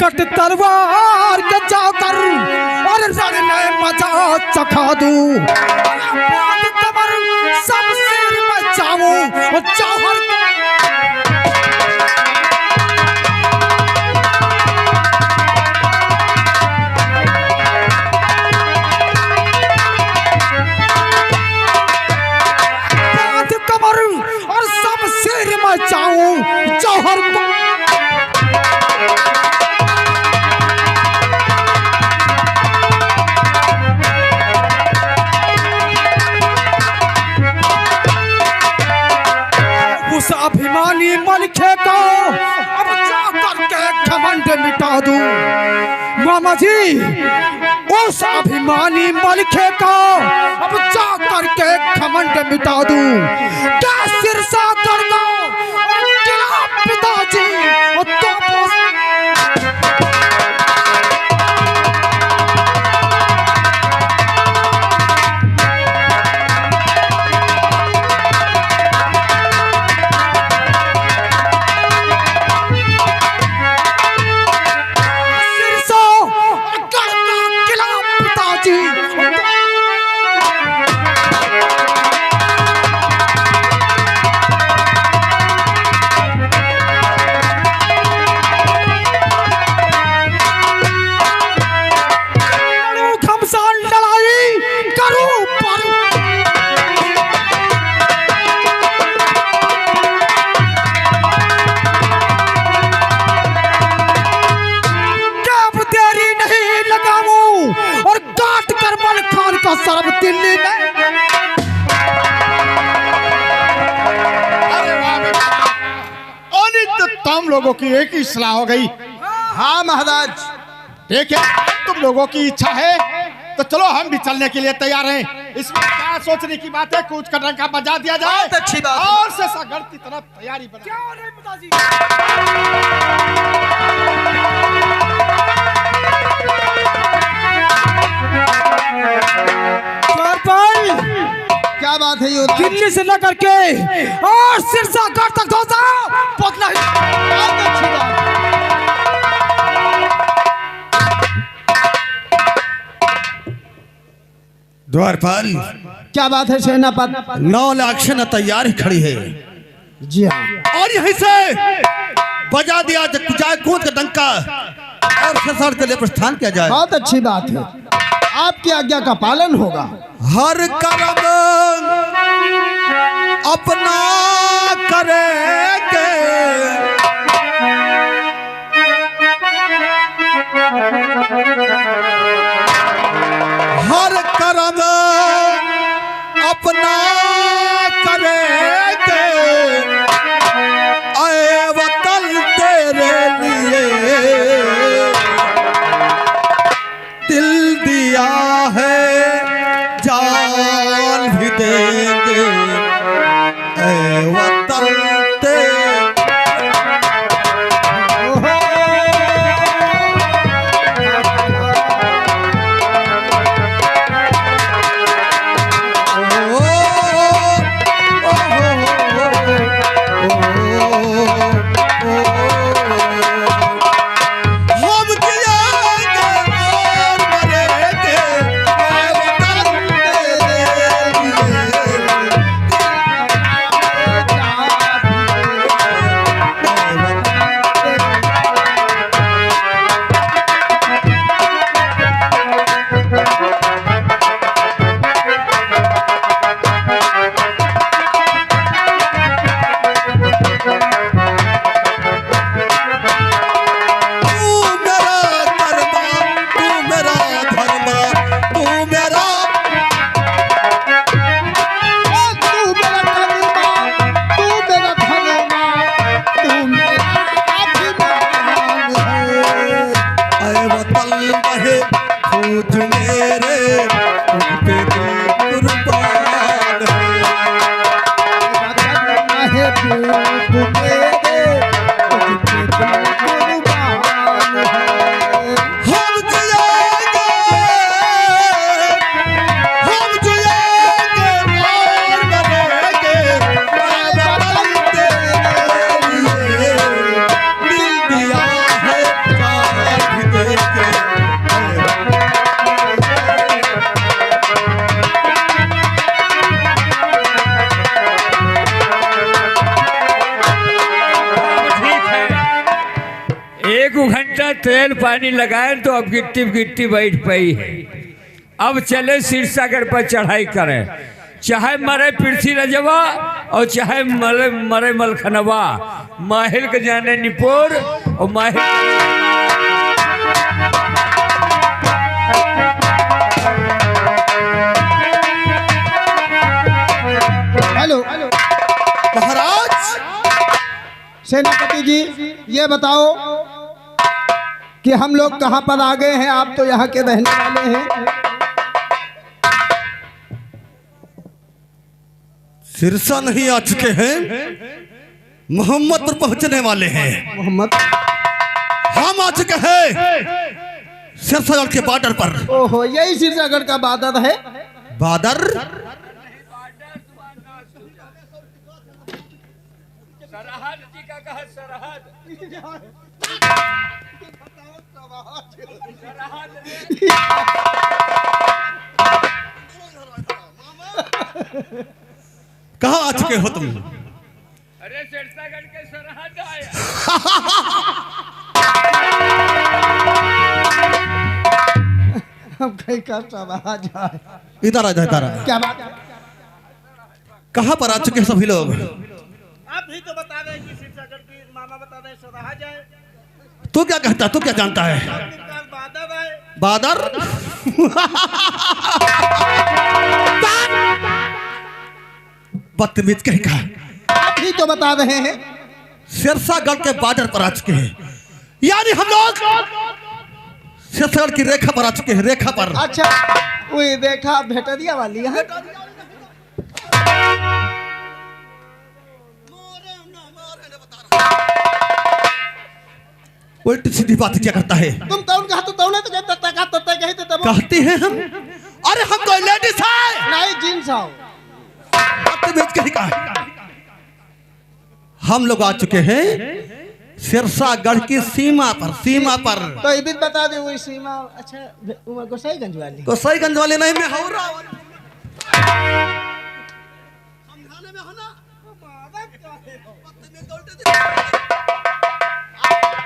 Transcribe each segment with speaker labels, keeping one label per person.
Speaker 1: Cut तलवार के जाकर और रण में मजा चखा दूं, सब सिर में जाऊं और जौहर कमर और सब सिर में जाऊं जौहर उस अभिमानी मलखे को अब जाकर के घमंड मिटा दूं। मामा जी उस अभिमानी मलखे को अब जाकर के घमंड मिटा दूं। क्या सिरसा कर दो किला पिताजी और तो सरब दिल्ली में।
Speaker 2: अरे वाह बेटा, तो तुम लोगों की एक ही सलाह हो गई।
Speaker 3: हाँ महाराज,
Speaker 2: ठीक है, तुम लोगों की इच्छा है तो चलो हम भी चलने के लिए तैयार हैं। इसमें क्या सोचने की बात है, कूच कर रंग का बजा दिया जाए।
Speaker 3: बहुत अच्छी बात है।
Speaker 2: और शेषागढ़ की तरफ तैयारी बना।
Speaker 3: क्या बात है युवराज?
Speaker 1: दिल्ली से लेकर के और सिरसागढ़ तक धोसा पतला ही।
Speaker 4: द्वारपाल,
Speaker 3: क्या बात है सेनापति?
Speaker 4: 9 लाख सेना तैयार खड़ी है।
Speaker 3: जी हाँ।
Speaker 4: और यहीं से बजा दिया जाए कूद का डंका और शेषागढ़ के लिए प्रस्थान किया जाए।
Speaker 3: बहुत अच्छी बात है, आपकी आज्ञा का पालन होगा।
Speaker 4: हर कर्म अपना करेंगे, हर कर्म अपना करेंगे, आए वतन तेरे लिए दिल दिया है, जान भी देंगे, ऐ वतन
Speaker 5: तेल पानी लगाए तो अब गिट्टी गिट्टी बैठ पाई है। अब चले सिरसागर पर चढ़ाई करें, चाहे मरे पृथ्वी रजवा और चाहे मरे मलखनवा। माहिल के जाने निपोर और माहिल
Speaker 3: हेलो
Speaker 4: महाराज
Speaker 3: सेनापति जी, ये बताओ कि हम लोग कहाँ पर आ गए हैं? आप तो यहाँ के रहने वाले हैं।
Speaker 4: सिरसा नहीं आ चुके हैं, मोहम्मद पर पहुंचने वाले हैं।
Speaker 3: मोहम्मद?
Speaker 4: हम आ चुके हैं सिरसागढ़ के बॉर्डर पर।
Speaker 3: ओहो, यही सिरसागढ़ का बादर है।
Speaker 4: बादर?
Speaker 5: सरहद जी का कहा सरहद।
Speaker 4: कहाँ आ चुके हो तुम?
Speaker 5: अरे सिरसागढ़ के सरहद आया।
Speaker 3: हम कहीं का आवाज आए।
Speaker 4: इधर आ जा, इधर आ।
Speaker 3: क्या बात?
Speaker 4: कहाँ पर आ चुके हैं सभी लोग?
Speaker 6: आप ही तो बता रहे कि सिरसागढ़ की मामा बता रहे सराहा जाए।
Speaker 4: तू क्या कहता, तू क्या जानता है?
Speaker 6: बादल है।
Speaker 4: बादर? बदतमीज कहीं का।
Speaker 3: आप ही तो बता रहे हैं।
Speaker 4: सिरसागढ़ के बॉर्डर पर आ चुके हैं, यानी हम लोग सिरसागढ़ की रेखा पर आ चुके हैं। रेखा पर।
Speaker 3: अच्छा, वही देखा भेटरिया वाली है।
Speaker 4: उल्टी सीधी बात क्या करता है?
Speaker 3: तुम तौन कहा तो तौने तो कहता तका तत्ता कही तो तब
Speaker 4: कहते हैं हम। अरे हम कोई लेडीज है
Speaker 3: नहीं, जींस आओ।
Speaker 4: बदतमीज कहीं का। हम लोग आ चुके हैं सिरसागढ़ की सीमा पर। सीमा पर
Speaker 3: तो ये भी बता दे वही सीमा। अच्छा, गोसाईगंज वाली।
Speaker 4: गोसाईगंज वाले नहीं, मैं हूँ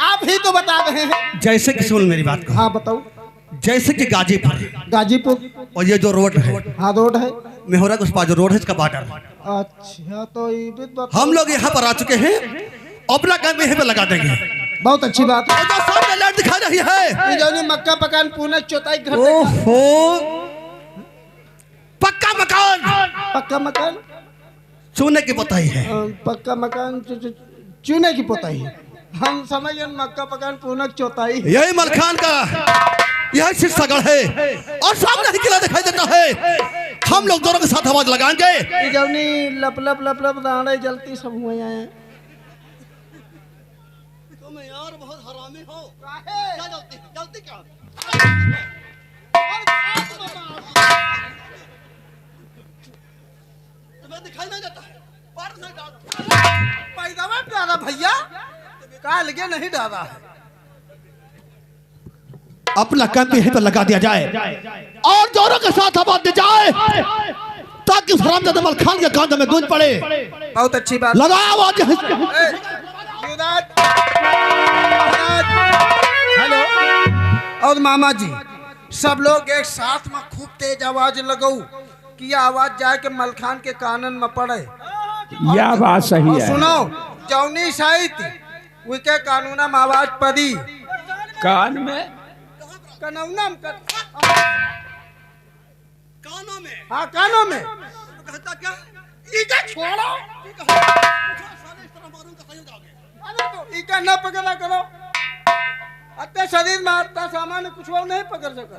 Speaker 3: आप ही तो बता रहे हैं।
Speaker 4: जैसे कि सुन मेरी बात को।
Speaker 3: हाँ बताओ।
Speaker 4: जैसे कि गाजीपुर
Speaker 3: गाजीपुर
Speaker 4: और ये जो रोड है,
Speaker 3: हाँ रोड है।
Speaker 4: मेहरा के उस पार जो रोड है इसका बॉर्डर।
Speaker 3: अच्छा, तो ये भी बताओ।
Speaker 4: हम लोग यहाँ पर आ चुके हैं, अपना काम यहीं पे लगा देंगे।
Speaker 3: बहुत अच्छी बात है।
Speaker 4: और जो सामने लाइट दिखा रही है,
Speaker 3: ये जो नहीं मक्का पकान पूना चौथाई घर।
Speaker 4: ओहो, पक्का मकान।
Speaker 3: पक्का मकान?
Speaker 4: चूने की पोताई है।
Speaker 3: पक्का मकान चूने की पोताई है। हम समझ गए मक्का पकान पूनक चौथाई।
Speaker 4: यही मलखान का, यही सिरसागढ़ है और सामने ही किला दिखाई देता है। हम लोग दोनों के साथ आवाज लगाएंगे।
Speaker 3: ये जो नहीं लप लप लप लप दाने जलती सब हुए आए।
Speaker 4: तुम यार बहुत हरामी हो।
Speaker 3: क्या
Speaker 4: जलती क्या? तुम्हें दिखाई नहीं देता है? पार नहीं डाल।
Speaker 3: पैदावार डाला भैया, कहा लगे नहीं डाला है।
Speaker 4: अपना कैंप यहीं पर लगा दिया जाए और जोरों के साथ आवाज दी जाए ताकि उस हरामजादा मलखान के कान में गूंज पड़े।
Speaker 3: बहुत अच्छी बात।
Speaker 4: लगाओ आवाज।
Speaker 3: हेलो। और मामा जी, सब लोग एक साथ में खूब तेज आवाज लगाओ कि आवाज जाए के मलखान के कानन में पड़े।
Speaker 5: यह बात सही
Speaker 3: और
Speaker 5: है।
Speaker 3: सुनो, जौनी साहित्य उनके कानूना में आवाज पड़ी।
Speaker 5: कान में
Speaker 3: कानूना में
Speaker 4: कानों में?
Speaker 3: हाँ कानों में।
Speaker 4: कहता क्या?
Speaker 3: इका छोड़ो। अरे तो इका न पकड़ा करो। अत्ते शरीर में आता सामान कुछ वो नहीं पकड़ सकते।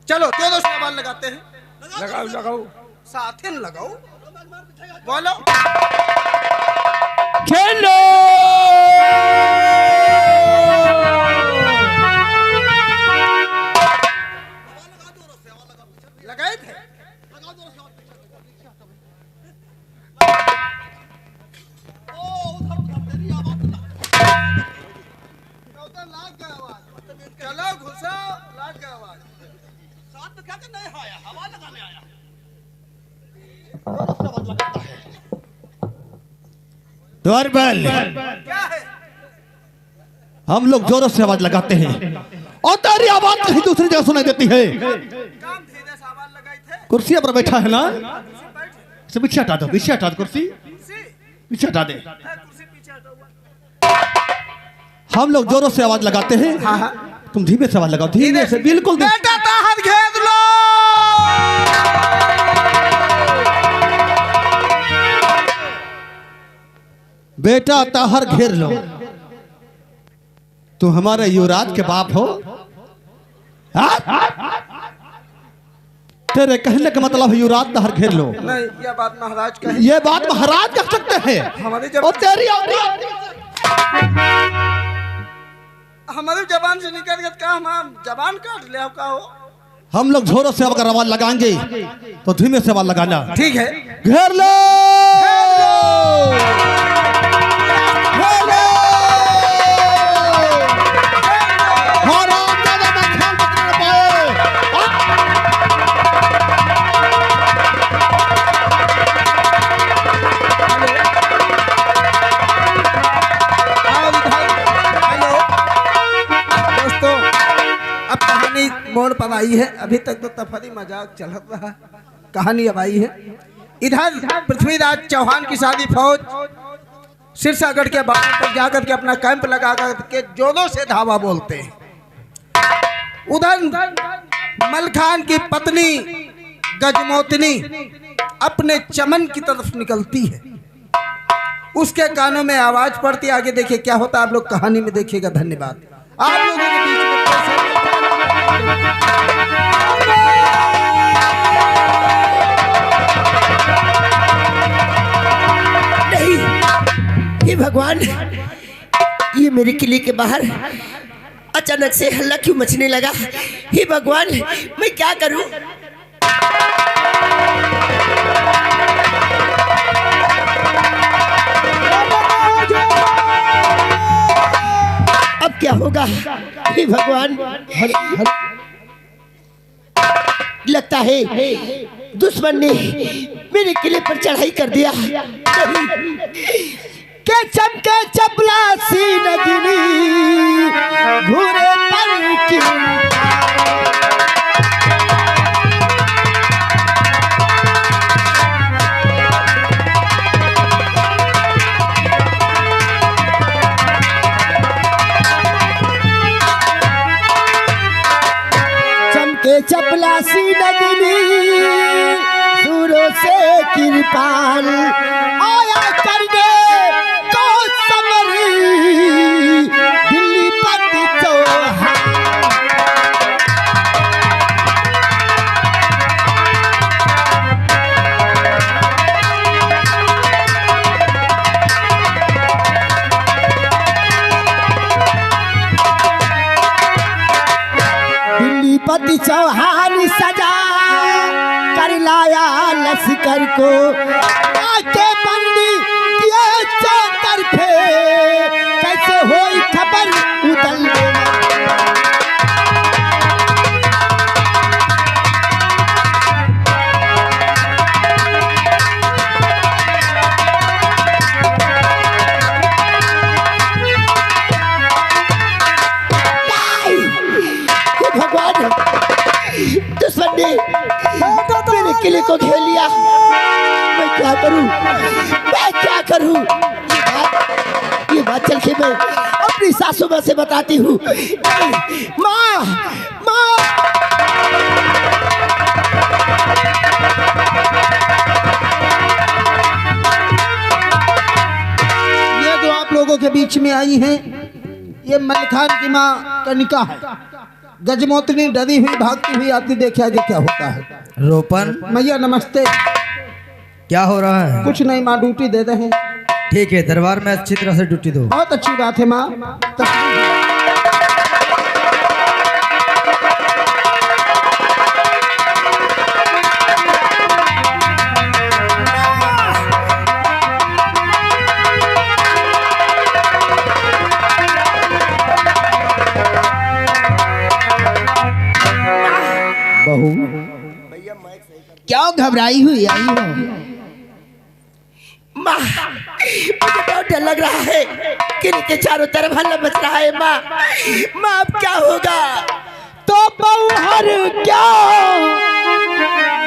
Speaker 3: चलो दो सवाल लगाते हैं।
Speaker 5: लगाओ लगाओ।
Speaker 3: साथ ही लगाओ। बोलो।
Speaker 5: खेलो।
Speaker 3: लगाए थे। चलो घुसा, लाग गया आवाज।
Speaker 4: साथ में क्या करना है? आया हवा लगाने आया।
Speaker 2: द्वारपाल,
Speaker 3: क्या है?
Speaker 4: हम लोग जोरों से आवाज लगाते हैं और तेरी आवाज कहीं दूसरी जगह सुनाई देती है। कुर्सी पर बैठा है ना, इसे पीछे हटा दो, पीछे हटा दो, कुर्सी पीछे हटा दे। हम लोग जोरों से आवाज लगाते हैं। तुम धीमे से आवाज लगाओ, धीमे से, बिल्कुल
Speaker 3: बेटा ताहर घेर लो।
Speaker 4: बेटा ताहर घेर लो। तुम हमारे युवराज के बाप हो। तेरे कहने का मतलब है युवराज ताहर घेर लो।
Speaker 3: नहीं, यह बात महाराज कहे।
Speaker 4: ये बात महाराज कह सकते हैं। और तेरी
Speaker 3: हमारे जबान से निकल गया का, हम जबान काट ले का हो।
Speaker 4: हम लोग जोरों से अगर आवाज लगाएंगे तो धीमे से आवाज लगाना।
Speaker 3: ठीक है।
Speaker 4: घेर लो,
Speaker 3: मोड़ पर आई है। अभी तक तो तफरी मजाक चल रहा, कहानी अब आई है। इधर पृथ्वीराज चौहान की सारी फौज सिरसागढ़ के बाहर पर जाकर के अपना कैंप लगा करके जोरों से धावा बोलते हैं। उधर मलखान की पत्नी गजमोतनी अपने चमन की तरफ निकलती है। उसके कानों में आवाज पड़ती है। आगे देखिए क्या होता है, आप लोग कहानी में देखिएगा। धन्यवाद। आप लोगों के बीच में
Speaker 7: नहीं, हे भगवान, ये मेरे किले के बाहर अचानक से हल्ला क्यों मचने लगा? हे भगवान, मैं क्या करूं? अब क्या होगा? हे भगवान, लगता है दुश्मन ने मेरे किले पर चढ़ाई कर दिया। के चमके चपला सी नगरी घूरे पर क्यों? चमके चपला सी नगरी सूरों से कृपाल आया करने को समरी दिल्ली पति चौहान। दिल्ली पति चौहान सजा कर लाया लश्कर को, आके बंदी किए चौतरफे, कैसे होई खबर उदल में। भगवान, दुश्मन ने मेरे किले को घेर लिया। मैं क्या करूं, मैं क्या करूं? ये बात चल के मैं अपनी सासू माँ से बताती हूँ। माँ, माँ,
Speaker 3: ये जो आप लोगों के बीच में आई हैं, ये मलखान की माँ कनिका है। गजमोतनी डरी हुई भागती हुई आती। देखे आगे क्या होता है।
Speaker 8: रोपन,
Speaker 3: मैया नमस्ते।
Speaker 8: क्या हो रहा है?
Speaker 3: कुछ नहीं माँ, ड्यूटी दे रहे हैं।
Speaker 8: ठीक है, दरबार में अच्छी तरह से ड्यूटी दो।
Speaker 3: बहुत अच्छी बात है माँ।
Speaker 7: क्या घबराई हुई आई हो? माँ मुझे बहुत डर लग रहा है कि नीचे चारों तरफ हल्ला मच रहा है। माँ माँ अब क्या होगा?
Speaker 3: तो बहुहर क्या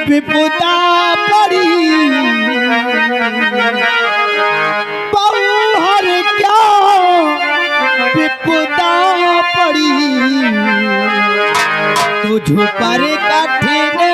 Speaker 3: विपदा पड़ी, बहुहर क्या विपदा पड़ी, तुझ पर कठिन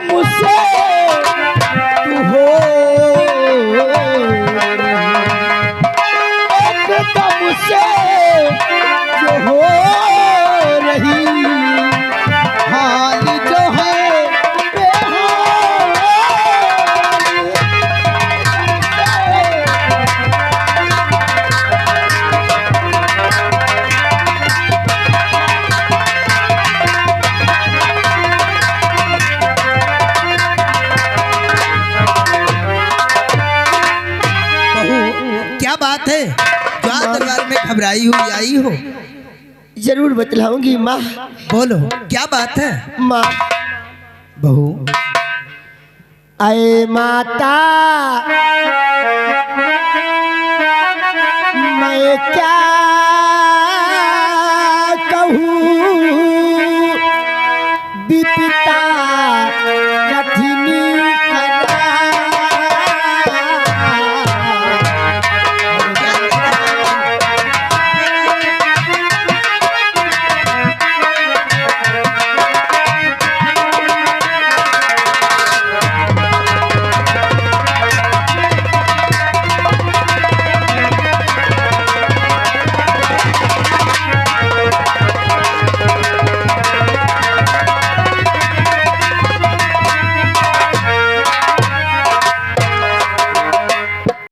Speaker 3: मुझसे तू हो, एकदम मुझसे जो हो रही हाल जो है
Speaker 8: क्या बात है जो आज दरबार में घबराई हुई आई हो?
Speaker 7: जरूर बतलाऊंगी माँ।
Speaker 8: बोलो क्या बात है?
Speaker 7: माँ
Speaker 8: बहू
Speaker 7: आए माता